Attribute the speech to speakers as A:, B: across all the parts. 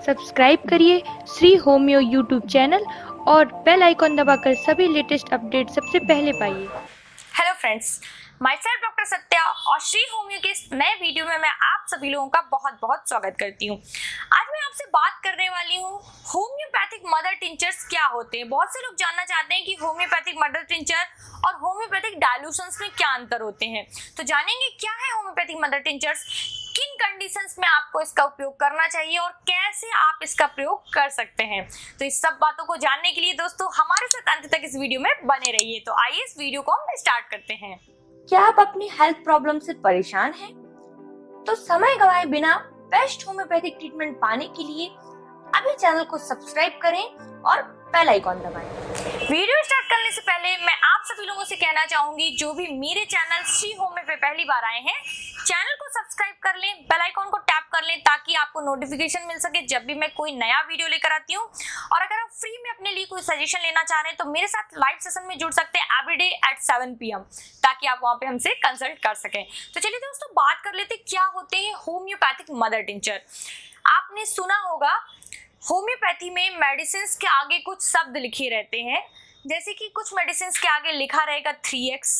A: Subscribe करिए Shri homeo YouTube channel और bell icon दबाकर सभी लेटेस्ट अपडेट सबसे पहले पाइए।
B: Hello friends, my self doctor Satya और श्री होम्यो के इस नए वीडियो में मैं आप सभी लोगों का बहुत बहुत स्वागत करती हूँ। आज मैं आपसे बात करने वाली हूँ होम्योपैथिक मदर टिंचर्स क्या होते हैं। बहुत से लोग जानना चाहते हैं कि होम्योपैथिक मदर टिंचर और होम्योपैथिक डाइल्यूशंस में क्या अंतर होते हैं। तो जानेंगे क्या है होम्योपैथिक मदर टिंचर्स, किन कंडीशंस में आपको इसका उपयोग करना चाहिए और कैसे आप इसका प्रयोग कर सकते हैं। तो इस सब बातों को जानने के लिए दोस्तों हमारे साथ अंत तक इस वीडियो में बने रहिए। तो आइए इस वीडियो को हम स्टार्ट करते हैं।
C: क्या आप अपनी हेल्थ प्रॉब्लम से परेशान हैं? तो समय गवाए बिना बेस्ट होम्योपैथिक ट्रीटमेंट पाने के लिए अभी चैनल को सब्सक्राइब करें और बेल आइकॉन दबाएं।
B: वीडियो स्टार्ट करने से पहले मैं आप सभी लोगों से कहना चाहूंगी, जो भी मेरे चैनल श्री होम्यो पे पहली बार आए हैं, चैनल को सब्सक्राइब कर लें, बेल आइकॉन को टैप कर लें ताकि आपको नोटिफिकेशन मिल सके जब भी मैं कोई नया वीडियो लेकर आती हूँ। और अगर आप फ्री में अपने लिए कोई सजेशन लेना चाह रहे हैं तो मेरे साथ लाइव सेशन में जुड़ सकते हैं एवरीडे एट 7 PM ताकि आप वहां पे हमसे कंसल्ट कर सकें। तो चलिए दोस्तों बात कर लेते क्या होते हैं होम्योपैथिक मदर टिंचर। आपने सुना होगा होम्योपैथी में मेडिसिन के आगे कुछ शब्द लिखे रहते हैं, जैसे कि कुछ मेडिसिन के आगे लिखा रहेगा 3x,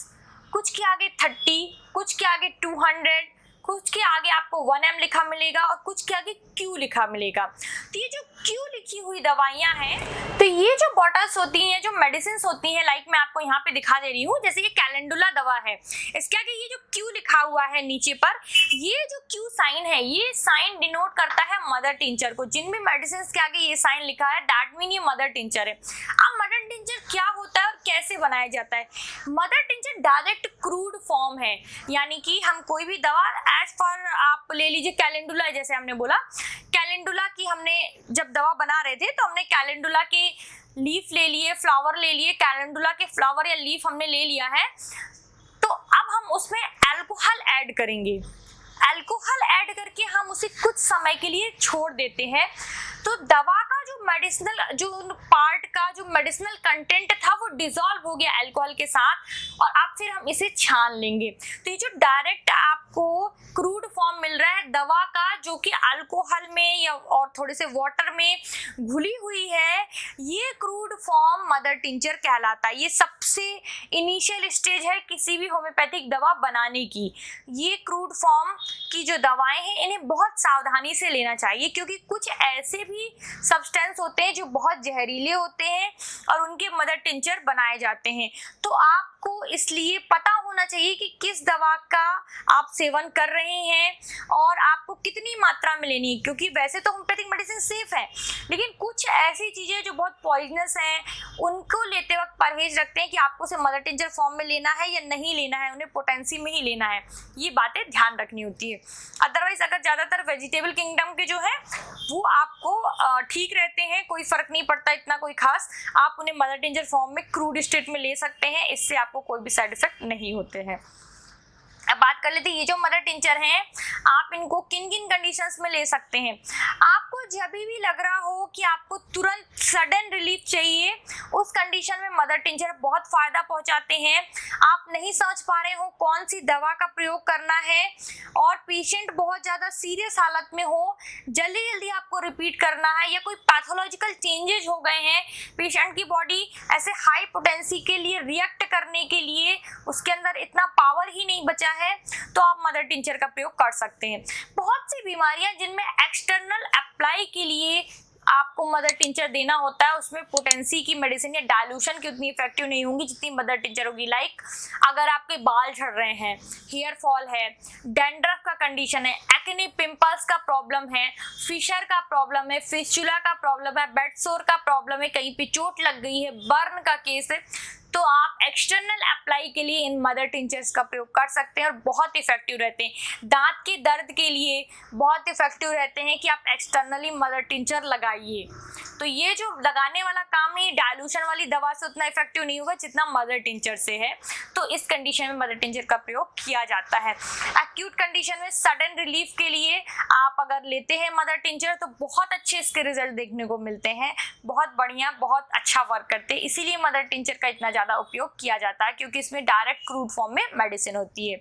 B: कुछ के आगे 30, कुछ के आगे 200, कुछ के आगे आपको 1m लिखा मिलेगा और कुछ के आगे Q लिखा मिलेगा। तो ये जो Q लिखी हुई दवाइयां हैं, तो ये जो बॉटल्स होती हैं, जो मेडिसिन होती हैं, लाइक मैं आपको यहाँ पे दिखा दे रही हूँ, जैसे ये कैलेंडुला दवा है, इसके आगे ये जो Q लिखा हुआ है नीचे पर, ये जो Q साइन है, ये साइन डिनोट करता है मदर टिंचर को। जिन भी मेडिसिन के आगे ये साइन लिखा है दैट मीन ये मदर टिंचर है। अब मदर टिंचर क्या होता है और कैसे बनाया जाता है? Mother tincture direct crude form है, यानी कि हम कोई भी दवा एज फॉर आप ले लीजिए कैलेंडुला, जैसे हमने बोला कैलेंडुला की, हमने जब दवा बना रहे थे तो हमने कैलेंडुला के लीफ ले लिए, फ्लावर ले लिए, कैलेंडुला के फ्लावर या लीफ हमने ले लिया है। तो अब हम उसमें अल्कोहल ऐड करेंगे, अल्कोहल ऐड करके हम उसे कुछ समय के लिए छोड़ देते हैं। तो दवा का जो मेडिसिनल जो पार्ट का जो मेडिसिनल कंटेंट था वो डिसॉल्व हो गया अल्कोहल के साथ और अब फिर हम इसे छान लेंगे। तो ये जो डायरेक्ट आपको क्रूड फॉर्म मिल रहा है दवा का, जो कि अल्कोहल में या और थोड़े से वाटर में घुली हुई है, ये क्रूड फॉर्म मदर टिंचर कहलाता है। ये सबसे इनिशियल स्टेज है किसी भी होम्योपैथिक दवा बनाने की। ये क्रूड फॉर्म की जो दवाएं हैं इन्हें बहुत सावधानी से लेना चाहिए, क्योंकि कुछ ऐसे भी सब्सटेंस होते हैं जो बहुत जहरीले होते हैं और उनके मदर टिंचर बनाए जाते हैं। तो आपको इसलिए पता होना चाहिए कि किस दवा का आप सेवन कर रहे हैं और आपको कितनी मात्रा में लेनी है, क्योंकि वैसे तो होम्योपैथिक मेडिसिन सेफ है, लेकिन कुछ ऐसी चीजें जो बहुत पॉइजनस हैं उनको लेते वक्त परहेज रखते हैं कि आपको उसे मदर टिंचर फॉर्म में लेना है या नहीं लेना है, उन्हें पोटेंसी में ही लेना है। ये बातें ध्यान रखनी होती है। अदरवाइज अगर ज्यादातर वेजिटेबल किंगडम के जो है वो आपको ठीक रहते हैं, कोई फर्क नहीं पड़ता इतना कोई खास, आप उन्हें मदर टिंचर फॉर्म में क्रूड स्टेट में ले सकते हैं, इससे आपको कोई भी साइड इफेक्ट नहीं होते हैं। अब बात कर लेते हैं ये जो मदर टिंचर हैं आप इनको किन किन कंडीशंस में ले सकते हैं। आपको जब भी लग रहा हो कि आपको तुरंत सडन रिलीफ चाहिए, उस कंडीशन में मदर टिंचर बहुत फायदा पहुंचाते हैं। आप नहीं समझ पा रहे हो कौन सी दवा का प्रयोग करना है और पेशेंट बहुत ज्यादा सीरियस हालत में हो, जल्दी जल्दी आपको रिपीट करना है, या कोई पैथोलॉजिकल चेंजेस हो गए हैं, पेशेंट की बॉडी ऐसे हाई पोटेंसी के लिए रिएक्ट करने के लिए उसके अंदर इतना पावर ही नहीं बचा है, तो आप मदर टिंचर का प्रयोग कर सकते हैं। बहुत सी बीमारियां जिनमें एक्सटर्नल अप्लाई के लिए आपको मदर टिंचर देना होता है, उसमें पोटेंसी की मेडिसिन या डाइल्यूशन की उतनी इफेक्टिव नहीं होंगी जितनी मदर टिंचर होगी। लाइक अगर आपके बाल झड़ रहे हैं, हेयर फॉल है, डैंड्रफ का कंडीशन है, एक्ने पिंपल्स का प्रॉब्लम है, फिशर का प्रॉब्लम है, फिस्चुला का प्रॉब्लम है, बेड सोर का प्रॉब्लम है, कहीं पे चोट लग गई है, बर्न का केस है, तो आप एक्सटर्नल अप्लाई के लिए इन मदर टिंचर्स का प्रयोग कर सकते हैं और बहुत इफेक्टिव रहते हैं। दांत के दर्द के लिए बहुत इफेक्टिव रहते हैं कि आप एक्सटर्नली मदर टिंचर लगाइए। तो ये जो लगाने वाला काम है डायलूशन वाली दवा से उतना इफेक्टिव नहीं होगा जितना मदर टिंचर से है। तो इस कंडीशन में मदर टिंचर का प्रयोग किया जाता है। एक्यूट कंडीशन में सडन रिलीफ के लिए आप अगर लेते हैं मदर टिंचर तो बहुत अच्छे इसके रिजल्ट देखने को मिलते हैं, बहुत बढ़िया, बहुत अच्छा वर्क करते हैं। इसीलिए मदर टिंचर का इतना ज्यादा उपयोग किया जाता है क्योंकि इसमें डायरेक्ट क्रूड फॉर्म में मेडिसिन होती है।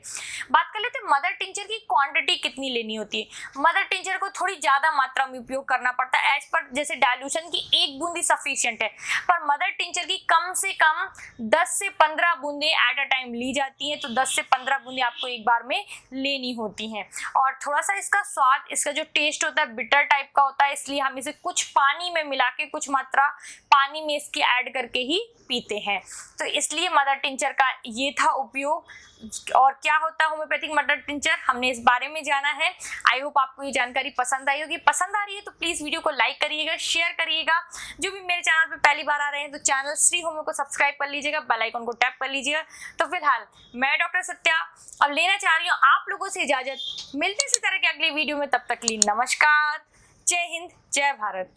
B: बात कर लेते हैं मदर टिंचर की क्वांटिटी कितनी लेनी होती है। मदर टिंचर को थोड़ी ज्यादा मात्रा में उपयोग करना पड़ता है। एज पर जैसे डायलूशन की 1 बूंदी सफिशिएंट है, पर मदर टिंचर की कम से कम 10 से 15 बूंदे एट अ टाइम ली जाती हैं। तो 10 से 15 बूंदे आपको एक बार में लेनी होती हैं। और थोड़ा सा इसका स्वाद, इसका जो टेस्ट होता है बिटर टाइप का होता है, इसलिए हम इसे कुछ पानी में मिला के, कुछ मात्रा पानी में इसकी ऐड करके ही पीते हैं। तो इसलिए मदर टिंचर का ये था उपयोग। और क्या होता है होम्योपैथिक मदर टिंचर, हमने इस बारे में जाना है। आई होप आपको ये जानकारी पसंद आई होगी। पसंद आ रही है तो प्लीज वीडियो को लाइक करिएगा, शेयर करिएगा। जो भी मेरे चैनल पे पहली बार आ रहे हैं तो चैनल श्री होम्यो को सब्सक्राइब कर लीजिएगा, बेल आइकन को टैप कर लीजिएगा। तो फिलहाल मैं डॉक्टर सत्या अब लेना चाह रही हूँ आप लोगों से इजाजत। मिलते इसी तरह के अगली वीडियो में, तब तक के लिए नमस्कार, जय हिंद, जय भारत।